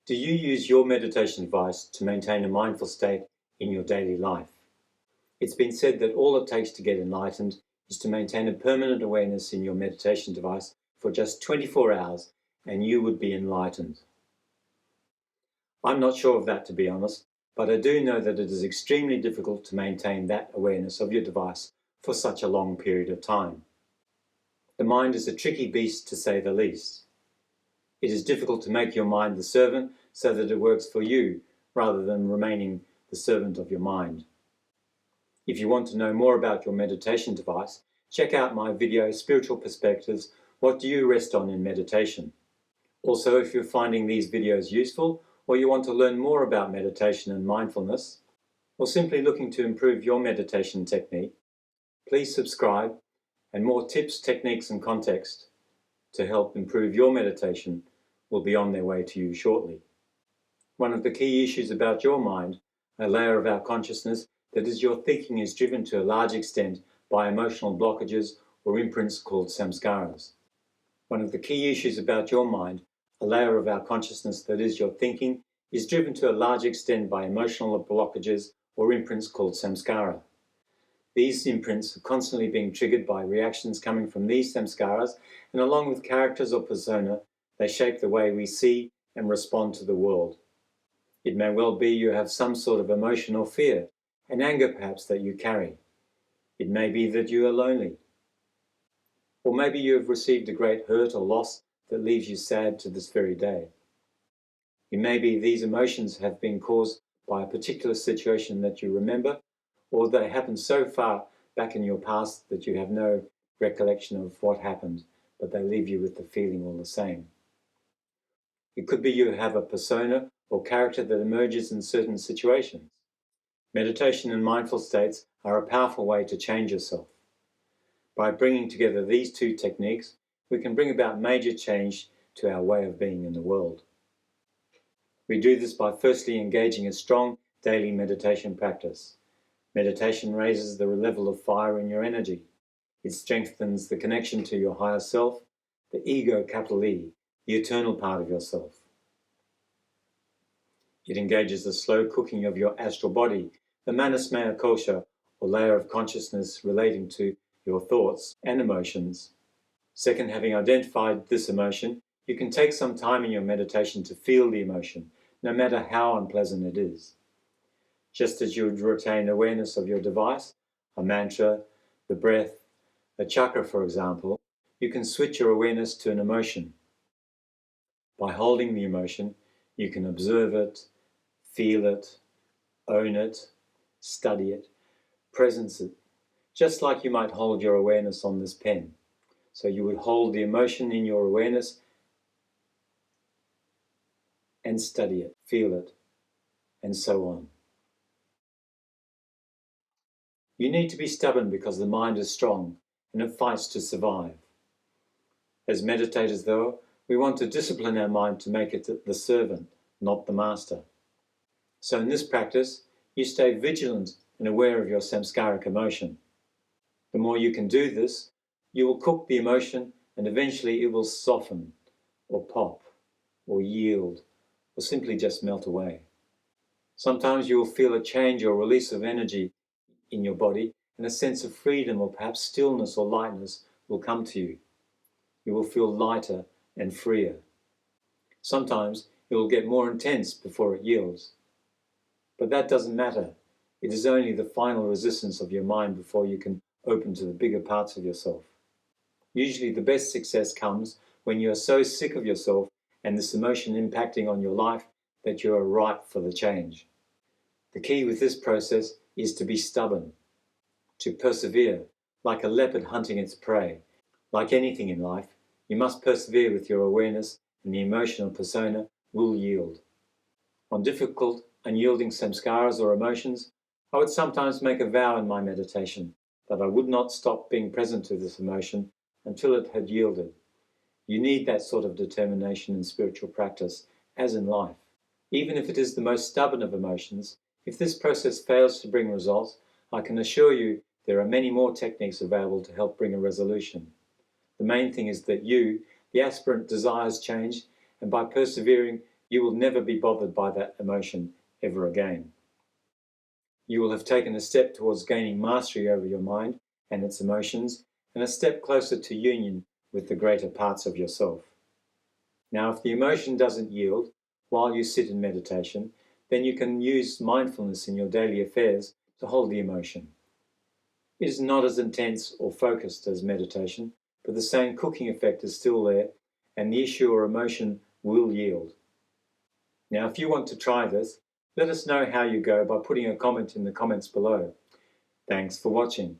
Do you use your meditation device to maintain a mindful state in your daily life? It's been said that all it takes to get enlightened is to maintain a permanent awareness in your meditation device for just 24 hours and you would be enlightened. I'm not sure of that, to be honest, but I do know that it is extremely difficult to maintain that awareness of your device for such a long period of time. The mind is a tricky beast, to say the least. It is difficult to make your mind the servant so that it works for you rather than remaining the servant of your mind. If you want to know more about your meditation device, check out my video, Spiritual Perspectives, What Do You Rest On in Meditation? Also, if you're finding these videos useful, or you want to learn more about meditation and mindfulness, or simply looking to improve your meditation technique, please subscribe, and more tips, techniques and context to help improve your meditation will be on their way to you shortly. One of the key issues about your mind, a layer of our consciousness that is your thinking, is driven to a large extent by emotional blockages or imprints called samskaras. One of the key issues about your mind, a layer of our consciousness that is your thinking, is driven to a large extent by emotional blockages or imprints called samskara. These imprints are constantly being triggered by reactions coming from these samskaras, and along with characters or persona, they shape the way we see and respond to the world. It may well be you have some sort of emotion or fear, and anger perhaps that you carry. It may be that you are lonely. Or maybe you have received a great hurt or loss that leaves you sad to this very day. It may be these emotions have been caused by a particular situation that you remember, or they happened so far back in your past that you have no recollection of what happened, but they leave you with the feeling all the same. It could be you have a persona or character that emerges in certain situations. Meditation and mindful states are a powerful way to change yourself. By bringing together these two techniques, we can bring about major change to our way of being in the world. We do this by firstly engaging a strong daily meditation practice. Meditation raises the level of fire in your energy. It strengthens the connection to your higher self, the ego, capital E, the eternal part of yourself. It engages the slow cooking of your astral body, the manasmaya kosha, or layer of consciousness relating to your thoughts and emotions. Second, having identified this emotion, you can take some time in your meditation to feel the emotion, no matter how unpleasant it is. Just as you would retain awareness of your device, a mantra, the breath, a chakra, for example, you can switch your awareness to an emotion. By holding the emotion, you can observe it, feel it, own it, study it, presence it, just like you might hold your awareness on this pen. So you would hold the emotion in your awareness and study it, feel it, and so on. You need to be stubborn because the mind is strong and it fights to survive. As meditators, though, we want to discipline our mind to make it the servant, not the master. So in this practice, you stay vigilant and aware of your samskaric emotion. The more you can do this, you will cook the emotion and eventually it will soften, or pop, or yield, or simply just melt away. Sometimes you will feel a change or release of energy in your body, and a sense of freedom or perhaps stillness or lightness will come to you. You will feel lighter and freer. Sometimes it will get more intense before it yields. But that doesn't matter. It is only the final resistance of your mind before you can open to the bigger parts of yourself. Usually the best success comes when you are so sick of yourself and this emotion impacting on your life that you are ripe for the change. The key with this process is to be stubborn, to persevere, like a leopard hunting its prey. Like anything in life, you must persevere with your awareness and the emotional persona will yield. On difficult, unyielding samskaras or emotions, I would sometimes make a vow in my meditation that I would not stop being present to this emotion until it had yielded. You need that sort of determination in spiritual practice, as in life. Even if it is the most stubborn of emotions, if this process fails to bring results, I can assure you there are many more techniques available to help bring a resolution. The main thing is that you, the aspirant, desires change, and by persevering, you will never be bothered by that emotion ever again. You will have taken a step towards gaining mastery over your mind and its emotions, and a step closer to union with the greater parts of yourself. Now, if the emotion doesn't yield while you sit in meditation, then you can use mindfulness in your daily affairs to hold the emotion. It is not as intense or focused as meditation, but the same cooking effect is still there, and the issue or emotion will yield. Now, if you want to try this, let us know how you go by putting a comment in the comments below. Thanks for watching.